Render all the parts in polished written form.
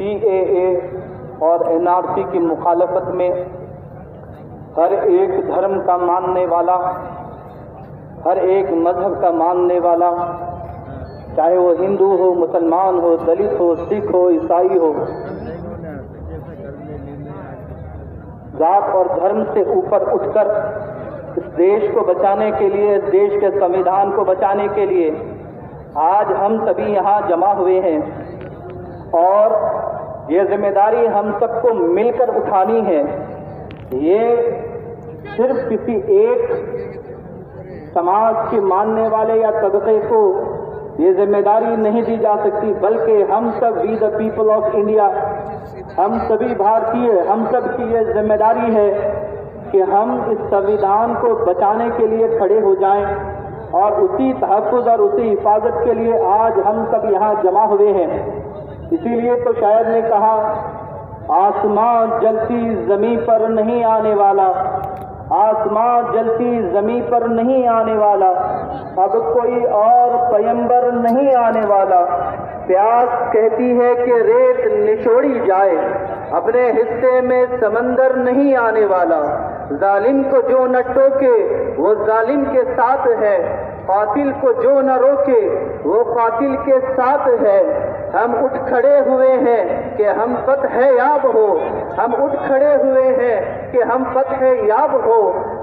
CAA और NRC की मुखालफत में हर एक धर्म का मानने वाला, हर एक मजहब का मानने वाला, चाहे वो हिंदू हो, मुसलमान हो, दलित हो, सिख हो, ईसाई हो, जात और धर्म से ऊपर उठकर इस देश को बचाने के लिए, इस देश के संविधान को बचाने के लिए आज हम सभी यहाँ जमा हुए हैं और ये जिम्मेदारी हम सबको मिलकर उठानी है। ये सिर्फ किसी एक समाज के मानने वाले या तबके को ये जिम्मेदारी नहीं दी जा सकती, बल्कि हम सब, we the people of India, हम सभी भारतीय, हम सब की ये जिम्मेदारी है कि हम इस संविधान को बचाने के लिए खड़े हो जाएं और उसी तहफ़्फ़ुज़ और उसी हिफाजत के लिए आज हम सब यहाँ जमा हुए हैं। इसीलिए तो शायर ने कहा, आसमां जलती ज़मीं पर नहीं आने वाला, आसमां जलती ज़मीं पर नहीं आने वाला, अब कोई और पैगंबर नहीं आने वाला। प्यास कहती है कि रेत निचोड़ी जाए, अपने हिस्से में समंदर नहीं आने वाला। जालिम को जो न टोके वो जालिम के साथ है, कातिल को जो न रोके वो कातिल के साथ है। हम उठ खड़े हुए हैं कि हम फतह याब हो, हम उठ खड़े हुए हैं कि हम फतह याब हो।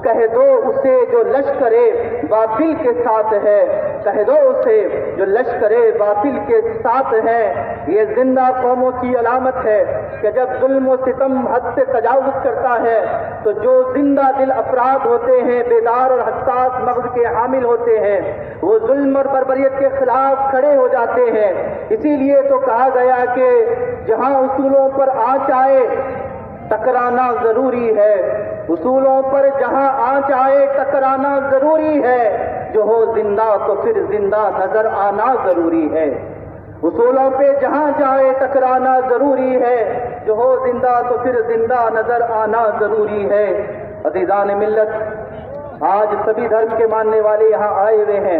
कह दो उसे जो लश्करे बातिल के साथ है, कह दो उसे जो लश्करे बातिल के साथ है। ये जिंदा कौमों की अलामत है कि जब जुल्म और सितम हद से तजावुज़ करता है तो जो जिंदा दिल अफराद होते हैं, बेदार और हसास मग़ज़ के हामिल होते हैं, वो जुल्म और बर्बरियत के खिलाफ खड़े हो जाते हैं। इसीलिए तो कहा गया कि जहां उसूलों पर आँच आए टकराना जरूरी है, उसूलों पर जहां आँच आए टकराना जरूरी है। जो हो जिंदा तो फिर जिंदा नजर आना जरूरी है, उसूलों पे जहां जाए टकराना जरूरी है। जो हो जिंदा तो फिर जिंदा नजर आना जरूरी है। अज़ीज़ान मिल्लत, आज सभी धर्म के मानने वाले यहाँ आए हुए हैं।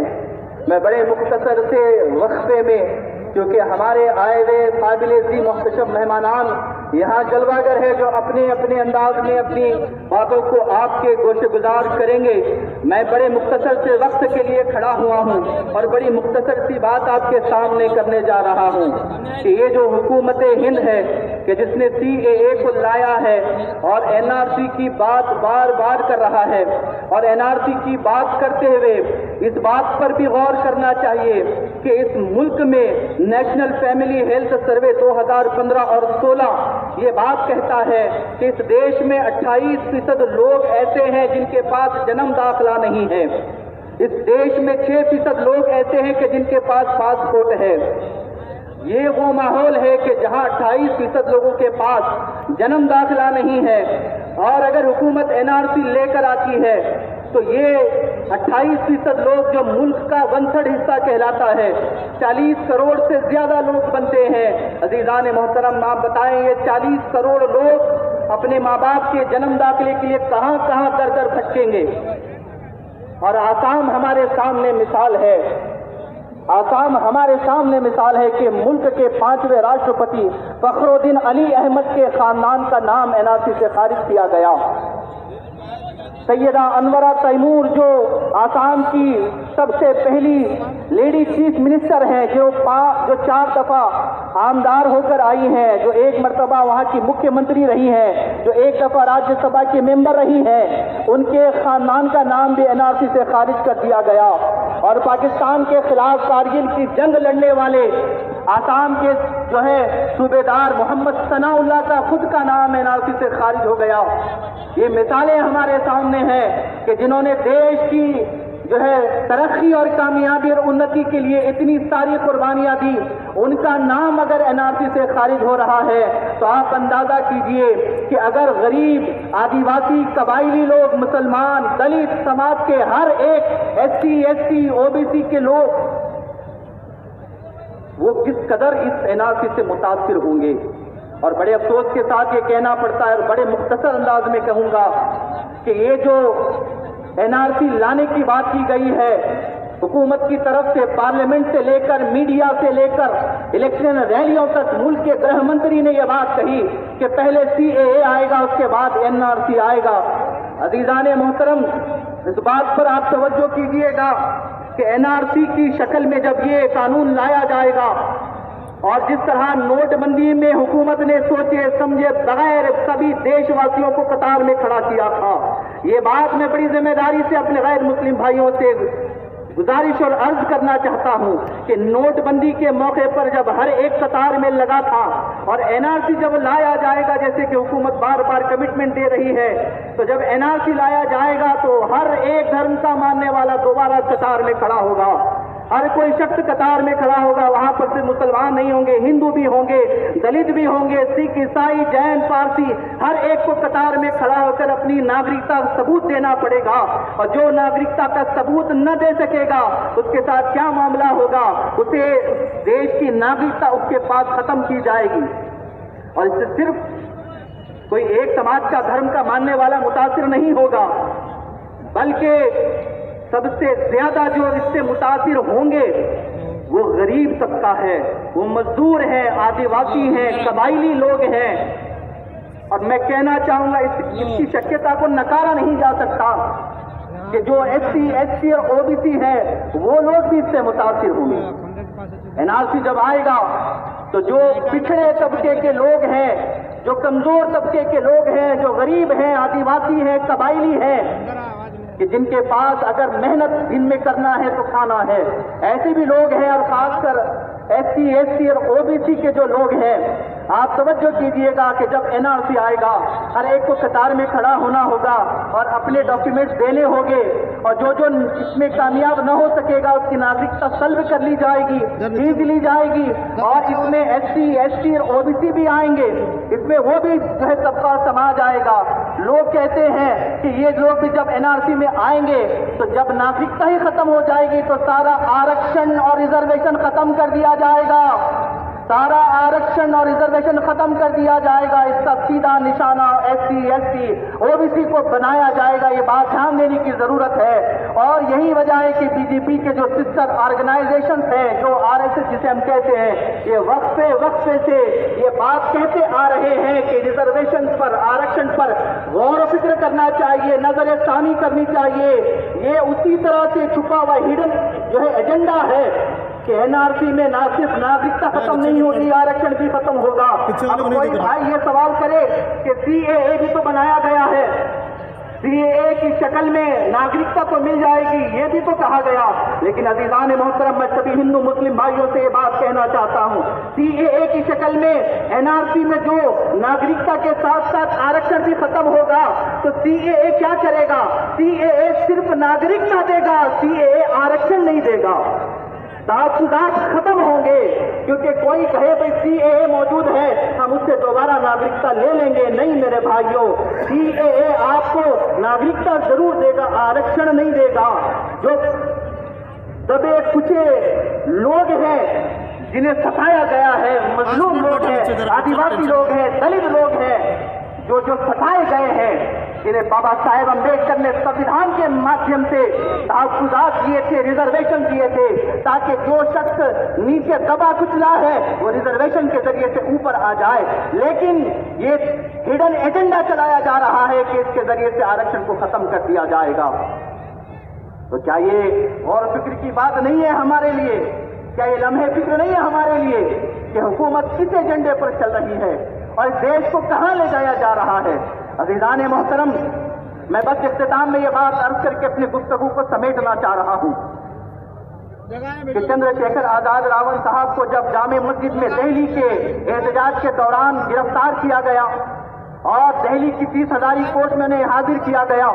मैं बड़े मुख्तसर से वक्फे में, क्योंकि हमारे आए हुए काबिल-ए-ज़ी मुहतशम मेहमानान यहाँ जलवागर है जो अपने अपने अंदाज में अपनी बातों को आपके गोशेगुजार करेंगे। मैं बड़े मुख्तसर से वक्त के लिए खड़ा हुआ हूँ और बड़ी मुख्तसर सी बात आपके सामने करने जा रहा हूँ कि ये जो हुकूमत हिंद है कि जिसने CAA को लाया है और NRC की बात बार बार कर रहा है, और NRC की बात करते हुए इस बात पर भी गौर करना चाहिए कि इस मुल्क में नेशनल फैमिली हेल्थ सर्वे 2015 और 16 ये बात कहता है कि इस देश में 28% लोग ऐसे हैं जिनके पास जन्म दाखिला नहीं है। इस देश में 6% लोग ऐसे हैं कि जिनके पास पासपोर्ट है। ये वो माहौल है कि जहां 28% लोगों के पास जन्म दाखिला नहीं है, और अगर हुकूमत NRC लेकर आती है तो ये 28% लोग जो मुल्क का 1/3 हिस्सा कहलाता है, 40 करोड़ से ज्यादा लोग बनते हैं। अजीजान मोहतरम, आप बताएं ये 40 करोड़ लोग अपने माँ बाप के जन्म दाखिले के लिए कहां कहां दर दर भटकेंगे। और आसाम हमारे सामने मिसाल है, आसाम हमारे सामने मिसाल है कि मुल्क के 5वें राष्ट्रपति फखरुद्दीन अली अहमद के खानदान का नाम NRC से खारिज किया गया। सैयदा अनवरा तैमूर जो आसाम की सबसे पहली लेडी चीफ मिनिस्टर हैं, जो 4 दफा आमदार होकर आई हैं, जो 1 मरतबा वहाँ की मुख्यमंत्री रही हैं, जो 1 दफा राज्यसभा की मेंबर रही हैं, उनके खानदान का नाम भी NRC से खारिज कर दिया गया। और पाकिस्तान के खिलाफ कारगिल की जंग लड़ने वाले आसाम के जो है सूबेदार मोहम्मद सनाउल्लाह का खुद का नाम NRC से खारिज हो गया। ये मिसालें हमारे सामने हैं कि जिन्होंने देश की जो है तरक्की और कामयाबी और उन्नति के लिए इतनी सारी कुर्बानियां दी, उनका नाम अगर NRC से खारिज हो रहा है तो आप अंदाजा कीजिए कि अगर गरीब, आदिवासी, कबायली लोग, मुसलमान, दलित समाज के हर एक SC, ST, OBC के लोग वो किस कदर इस NRC से मुतासिर होंगे। और बड़े अफसोस के साथ ये कहना पड़ता है, और बड़े मुख्तसर अंदाज में कहूंगा कि ये जो NRC लाने की बात की गई है, हुकूमत की तरफ से पार्लियामेंट से लेकर मीडिया से लेकर इलेक्शन रैलियों तक मुल्क के गृह मंत्री ने यह बात कही कि पहले CAA आएगा, उसके बाद NRC आएगा। अजीजान मोहतरम, इस बात पर आप तवज्जो कीजिएगा कि NRC की शक्ल में जब ये कानून लाया जाएगा और जिस तरह नोटबंदी में हुकूमत ने सोचे समझे बगैर सभी देशवासियों को कतार में खड़ा किया था, ये बात मैं बड़ी जिम्मेदारी से अपने गैर मुस्लिम भाइयों से गुजारिश और अर्ज करना चाहता हूं कि नोटबंदी के मौके पर जब हर एक कतार में लगा था और NRC जब लाया जाएगा, जैसे कि हुकूमत बार बार कमिटमेंट दे रही है, तो जब NRC लाया जाएगा तो हर एक धर्म का मानने वाला दोबारा कतार में खड़ा होगा। हर कोई शख्स कतार में खड़ा होगा। वहां पर सिर्फ मुसलमान नहीं होंगे, हिंदू भी होंगे, दलित भी होंगे, सिख, ईसाई, जैन, पारसी, हर एक को कतार में खड़ा होकर अपनी नागरिकता का सबूत देना पड़ेगा। और जो नागरिकता का सबूत न दे सकेगा उसके साथ क्या मामला होगा, उसे देश की नागरिकता उसके पास खत्म की जाएगी। और इससे सिर्फ कोई एक समाज का, धर्म का मानने वाला मुतासिर नहीं होगा, बल्कि सबसे ज्यादा जो इससे मुतासिर होंगे वो गरीब तबका है, वो मजदूर हैं, आदिवासी हैं, कबाइली लोग हैं। और मैं कहना चाहूंगा इसकी शक्यता को नकारा नहीं जा सकता कि जो SC, ST और OBC है वो लोग भी इससे मुतासिर होंगे। NRC जब आएगा तो जो पिछड़े तबके के लोग हैं, जो कमजोर तबके के लोग हैं, जो गरीब हैं, आदिवासी हैं, कबाइली हैं, कि जिनके पास अगर मेहनत दिन में करना है तो खाना है, ऐसे भी लोग हैं। और खासकर SC, ST और OBC के जो लोग हैं, आप तवज्जो कीजिएगा कि जब NRC आएगा हर एक को कतार में खड़ा होना होगा और अपने डॉक्यूमेंट्स देने होंगे। और जो जो इसमें कामयाब न हो सकेगा उसकी नागरिकता सल्ब कर ली जाएगी, खींच ली जाएगी। और इसमें SC, ST और OBC भी आएंगे, इसमें वो भी जो है सबका समाज आएगा। लोग कहते हैं कि ये लोग भी जब NRC में आएंगे तो जब नागरिकता ही खत्म हो जाएगी तो सारा आरक्षण और रिजर्वेशन खत्म कर दिया जाएगा, सारा आरक्षण और रिजर्वेशन खत्म कर दिया जाएगा। इसका सीधा निशाना SC, ST, OBC को बनाया जाएगा। ये बात ध्यान देने की जरूरत है। और यही वजह है कि BJP के जो सिस्टर ऑर्गेनाइजेशन है, जो RSS जिसे हम कहते हैं, ये वक्फे से ये बात कहते आ रहे हैं कि रिजर्वेशन पर, आरक्षण पर गौर फिक्र करना चाहिए, नजर सानी करनी चाहिए। ये उसी तरह से छुपा हुआ हिडन जो है एजेंडा है कि NRC में ना सिर्फ नागरिकता खत्म नहीं होगी, आरक्षण भी खत्म होगा। अब कोई भाई ये सवाल करे कि CAA भी तो बनाया गया है, CAA की शक्ल में नागरिकता तो मिल जाएगी, ये भी तो कहा गया। लेकिन अजीजान मोहतरम, मैं सभी हिंदू मुस्लिम भाइयों से ये बात कहना चाहता हूँ, CAA की शक्ल में NRC में जो नागरिकता के साथ साथ आरक्षण भी खत्म होगा तो CAA क्या करेगा? CAA सिर्फ नागरिकता देगा, CAA आरक्षण नहीं देगा। दाद खत्म होंगे, क्योंकि कोई कहे भाई CAA मौजूद है, हम उससे दोबारा नागरिकता ले लेंगे। नहीं मेरे भाइयों, CAA आपको नागरिकता जरूर देगा, आरक्षण नहीं देगा। जो दबे कुचे लोग हैं, जिन्हें सताया गया है, मजलूम लोग हैं, आदिवासी लोग हैं, दलित लोग हैं, जो सताए गए हैं, जिन्हें बाबा साहेब अम्बेडकर ने संविधान के माध्यम से तहफ़्फ़ुज़ात दिए थे, रिजर्वेशन दिए थे, ताकि जो शख्स नीचे दबा कुचला है वो रिजर्वेशन के जरिए से ऊपर आ जाए। लेकिन ये हिडन एजेंडा चलाया जा रहा है कि इसके जरिए से आरक्षण को खत्म कर दिया जाएगा। तो क्या ये गौर फिक्र की बात नहीं है हमारे लिए? क्या ये लम्हे फिक्र नहीं है हमारे लिए कि हुकूमत किस एजेंडे पर चल रही है और देश को कहां ले जाया जा रहा है? अज़ीज़ान मोहतरम, मैं बस इख्तिताम में ये बात अर्ज करके अपनी गुफ्तगू को समेटना चाह रहा हूं कि चंद्रशेखर आजाद रावल साहब को जब जामे मस्जिद में दिल्ली के एहतजाज के दौरान गिरफ्तार किया गया और दिल्ली की 30,000 कोर्ट में उन्हें हाजिर किया गया,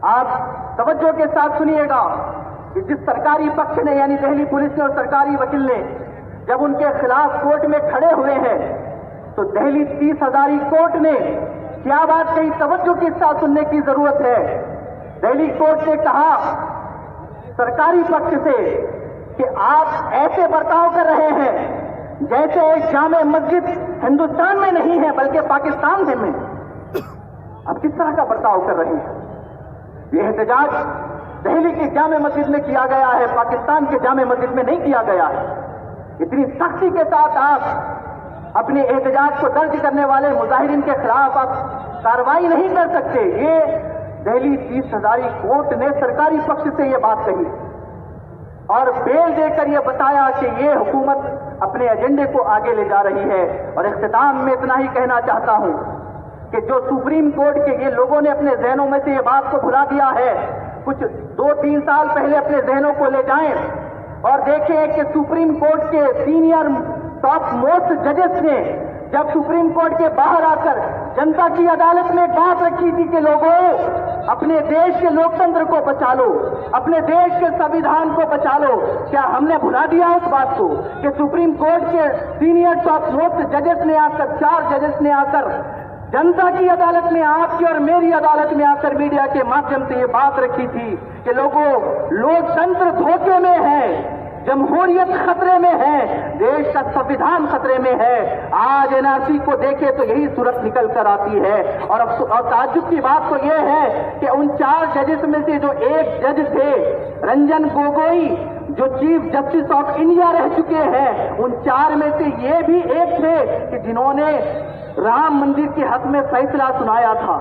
आप तवज्जो के साथ सुनिएगा कि जिस सरकारी पक्ष ने यानी दिल्ली पुलिस ने और सरकारी वकील ने जब उनके खिलाफ कोर्ट में खड़े हुए हैं तो दिल्ली 30,000 कोर्ट ने क्या बात कही, तवज्जो के साथ सुनने की जरूरत है। दिल्ली कोर्ट ने कहा सरकारी पक्ष से कि आप ऐसे बर्ताव कर रहे हैं जैसे एक जामे मस्जिद हिंदुस्तान में नहीं है बल्कि पाकिस्तान में। अब किस तरह का बर्ताव कर रहे हैं? ये एहतजाज دہلی کی جامع مسجد میں کیا گیا ہے، پاکستان کے جامع مسجد میں نہیں کیا گیا ہے۔ اتنی سختی کے ساتھ آپ اپنے احتجاج کو درج کرنے والے مظاہرین کے خلاف آپ کارروائی نہیں کر سکتے۔ یہ دہلی 30,000 کورٹ نے سرکاری پکش سے یہ بات کہی اور بیل دے کر یہ بتایا کہ یہ حکومت اپنے ایجنڈے کو آگے لے جا رہی ہے۔ اور اختتام میں اتنا ہی کہنا چاہتا ہوں کہ جو سپریم کورٹ کے یہ لوگوں نے اپنے ذہنوں میں سے یہ بات کو بھلا دیا ہے، کچھ 2-3 سال پہلے اپنے ذہنوں کو لے جائیں اور دیکھیں کہ سپریم کورٹ کے سینئر ٹاپ موسٹ ججز نے جب سپریم کورٹ کے باہر آ کر جنتا کی عدالت میں بات رکھی تھی کہ لوگوں اپنے دیش کے لوکتنتر کو بچا لو، اپنے دیش کے سنویدھان کو بچا لو، کیا ہم نے بھلا دیا اس بات کو کہ سپریم کورٹ کے سینئر ٹاپ موسٹ ججز نے آ کر 4 ججز نے آ کر جنتا کی عدالت میں، آپ کی اور میری عدالت میں آ کر میڈیا کے مادھیم سے یہ بات رکھی تھی کہ لوگوں لوکتنتر دھوکے میں ہے، جمہوریت خطرے میں ہے، دیش کا سنویدھان خطرے میں ہے۔ آج NRC کو دیکھے تو یہی صورت نکل کر آتی ہے۔ اور تعجب کی بات تو یہ ہے کہ ان 4 ججز میں سے جو ایک جج تھے رنجن گوگوئی، جو چیف جسٹس آف انڈیا رہ چکے ہیں، ان 4 میں سے یہ بھی ایک تھے کہ جنہوں نے رام مندر کے حق میں فیصلہ سنایا تھا،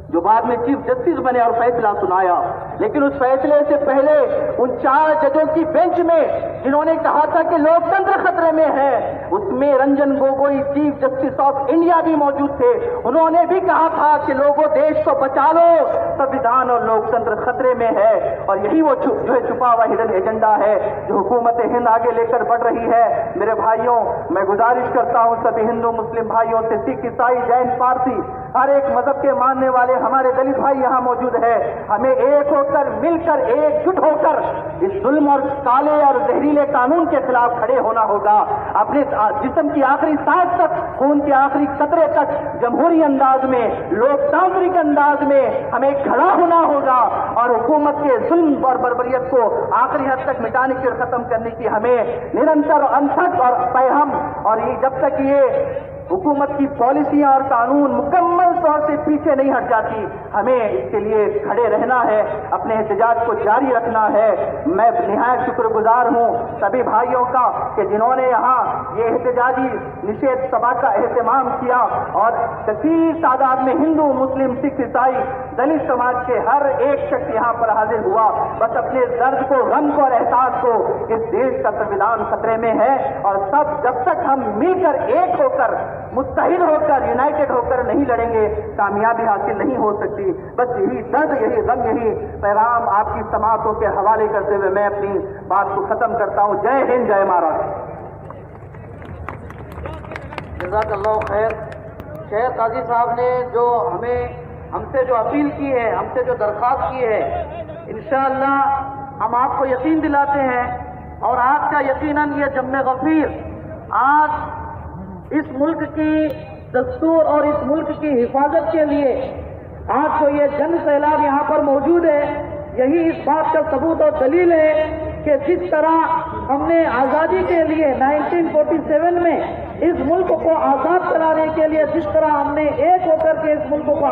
جو بعد میں چیف جسٹس بنے اور فیصلہ سنایا۔ لیکن اس فیصلے سے پہلے ان 4 ججوں کی بینچ میں جنہوں نے کہا تھا کہ لوکتنتر خطرے میں ہے، اس میں Ranjan Gogoi chief justice of India بھی موجود تھے۔ انہوں نے بھی کہا تھا کہ لوگوں دیش کو بچا لو، سنویدھان اور لوکتنتر خطرے میں ہے۔ اور یہی وہ جو ہے چھپا ہوا ہڈن ایجنڈا ہے جو حکومت ہند آگے لے کر بڑھ رہی ہے۔ میرے بھائیوں، میں گزارش کرتا ہوں سبھی ہندو مسلم بھائیوں سے، سکھ عیسائی جین پارسی ہر ایک مذہب کے ماننے والے ہمارے دلت بھائی یہاں موجود ہے، ہمیں ایک ہو کر مل کر ایک جٹ ہو کر اس ظلم اور کالے اور زہریلے قانون کے خلاف کھڑے ہونا ہوگا۔ اپنے جسم کی آخری سانس تک، خون کے آخری قطرے تک جمہوری انداز میں، لوکتانترک انداز میں ہمیں کھڑا ہونا ہوگا اور حکومت کے ظلم اور بربریت کو آخری حد تک مٹانے کی اور ختم کرنے کی ہمیں نرنتر اور انتھک اور پیہم، اور یہ جب تک یہ حکومت کی پالیسیاں اور قانون مکمل طور سے پیچھے نہیں ہٹ جاتی، ہمیں اس کے لیے کھڑے رہنا ہے، اپنے احتجاج کو جاری رکھنا ہے۔ میں نہایت شکر گزار ہوں سبھی بھائیوں کا کہ جنہوں نے یہاں یہ احتجاجی نشید سبھا کا اہتمام کیا اور کثیر تعداد میں ہندو، مسلم، سکھ، عیسائی، دلت سماج کے ہر ایک شخص یہاں پر حاضر ہوا، بس اپنے درد کو، غم کو اور احساس کو، اس دیش کا سنویدھان خطرے میں ہے اور سب جب تک ہم مل کر ایک ہو کر، متحد ہو کر، یونائٹڈ ہو کر نہیں لڑیں گے، کامیابی حاصل نہیں ہو سکتی۔ بس یہی درد، یہی غم، یہی پیغام آپ کی سماعتوں کے حوالے کرتے ہوئے میں اپنی بات کو ختم کرتا ہوں۔ جے ہند، جے مہاراشٹر۔ جزاک اللہ خیر۔ شیخ قاضی صاحب نے جو ہم سے جو اپیل کی ہے، ہم سے جو درخواست کی ہے، انشاءاللہ ہم آپ کو یقین دلاتے ہیں اور آپ کا یقیناً یہ جم غفیر آج اس ملک کی دستور اور اس ملک کی حفاظت کے لیے آج جو یہ جن سیلاب یہاں پر موجود ہے، یہی اس بات کا ثبوت اور دلیل ہے کہ جس طرح ہم نے آزادی کے لیے 1947 میں اس ملک کو آزاد کرانے کے لیے جس طرح ہم نے ایک ہو کر کے اس ملک کو